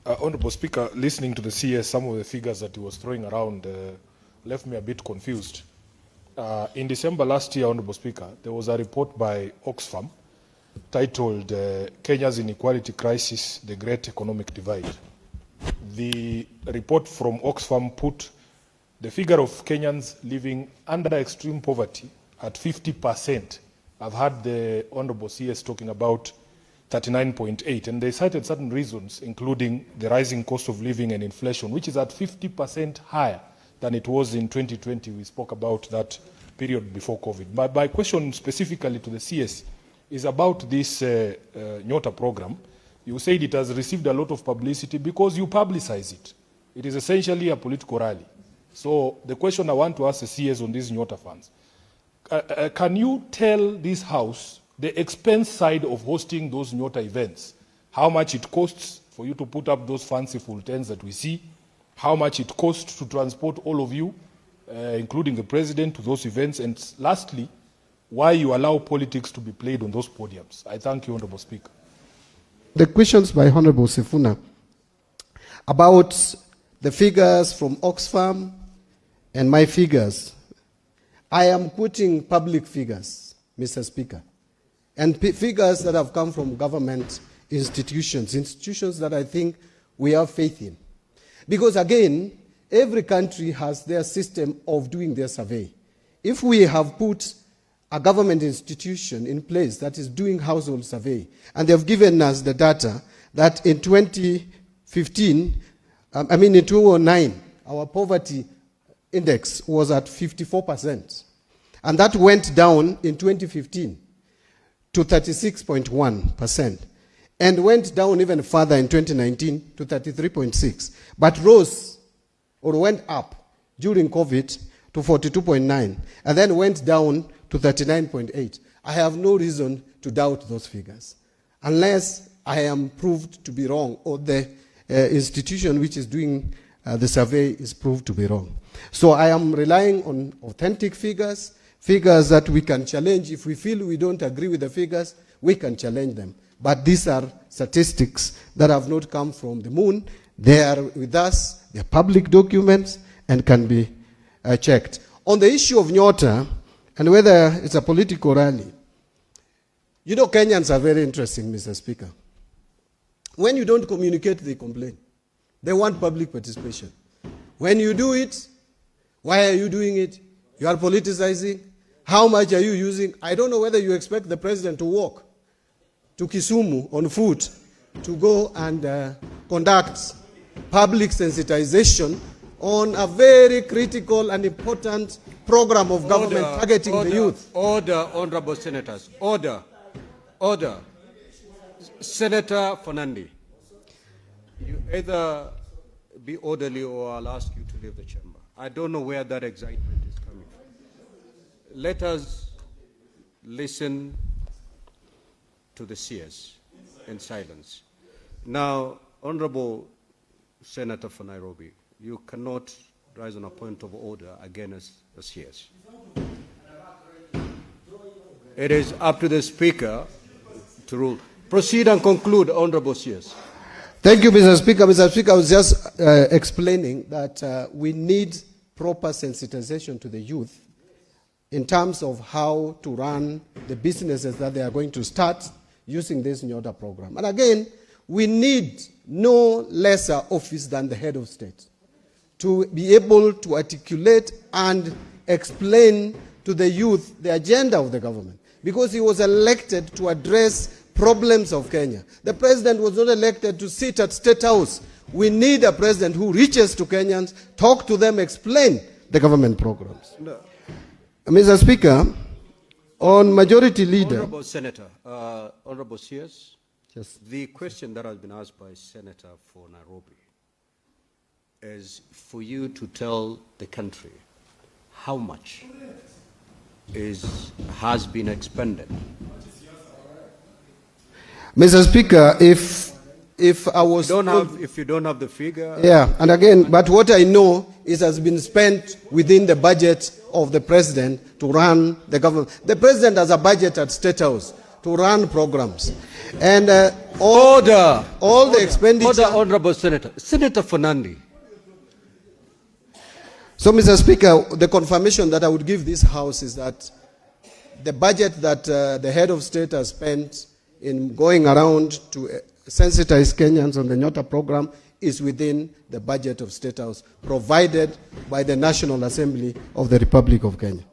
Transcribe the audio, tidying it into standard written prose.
Honourable Speaker, listening to the CS, some of the figures that he was throwing around left me a bit confused. In December last year, Honourable Speaker, there was a report by Oxfam titled Kenya's Inequality Crisis, the Great Economic Divide. The report from Oxfam put the figure of Kenyans living under extreme poverty at 50%. I've heard the Honourable CS talking about 39.8, and they cited certain reasons, including the rising cost of living and inflation, which is at 50% higher than it was in 2020. We spoke about that period before COVID. But my question specifically to the CS is about this Nyota program. You said it has received a lot of publicity because you publicize it. It is essentially a political rally. So the question I want to ask the CS on these Nyota funds, can you tell this House the expense side of hosting those Nyota events? How much it costs for you to put up those fanciful tents that we see? How much it costs to transport all of you, including the President, to those events? And lastly, why you allow politics to be played on those podiums? I thank you, Honourable Speaker. The questions by Honourable Sifuna about the figures from Oxfam and my figures. I am quoting public figures, Mr. Speaker, and figures that have come from government institutions that I think we have faith in. Because again, every country has their system of doing their survey. If we have put a government institution in place that is doing household survey, and they have given us the data that in 2009, our poverty index was at 54%. And that went down in 2015 to 36.1%. And went down even further in 2019 to 33.6%. But rose, or went up during COVID to 42.9%. And then went down to 39.8%. I have no reason to doubt those figures, unless I am proved to be wrong, or the institution which is doing the survey is proved to be wrong. So I am relying on authentic figures, figures that we can challenge. If we feel we don't agree with the figures, we can challenge them. But these are statistics that have not come from the moon. They are with us, they are public documents, and can be checked. On the issue of Nyota, and whether it's a political rally, you know, Kenyans are very interesting, Mr. Speaker. When you don't communicate, they complain. They want public participation. When you do it, why are you doing it? You are politicizing. How much are you using? I don't know whether you expect the president to walk to Kisumu on foot to go and conduct public sensitization on a very critical and important program of government targeting the youth. Order, honorable senators. Order. Order. Senator Fernandi, you either be orderly or I'll ask you to leave the chamber. I don't know where that excitement is coming from. Let us listen to the CS in silence. Now, Honorable Senator for Nairobi, you cannot rise on a point of order against the CS. It is up to the Speaker to rule. Proceed and conclude, Honorable CS. Thank you, Mr. Speaker. Mr. Speaker, I was just explaining that we need proper sensitization to the youth in terms of how to run the businesses that they are going to start using this Nyota program. And again, we need no lesser office than the head of state to be able to articulate and explain to the youth the agenda of the government, because he was elected to address problems of Kenya. The president was not elected to sit at State House. We need a president who reaches to Kenyans, talk to them, explain the government programs. No. Mr. Speaker, on Majority Leader... Honorable Senator, Honorable CS, yes. The question that has been asked by Senator for Nairobi is for you to tell the country how much has been expended. Mr. Speaker, if I was... If you don't have the figure... Yeah, and again, but what I know is has been spent within the budget of the president to run the government. The president has a budget at State House. to run programs. And all the expenditure... Order, Honorable Senator. Senator Fernandi. So, Mr. Speaker, the confirmation that I would give this House is that the budget that the head of state has spent in going around to sensitize Kenyans on the Nyota program is within the budget of State House, provided by the National Assembly of the Republic of Kenya.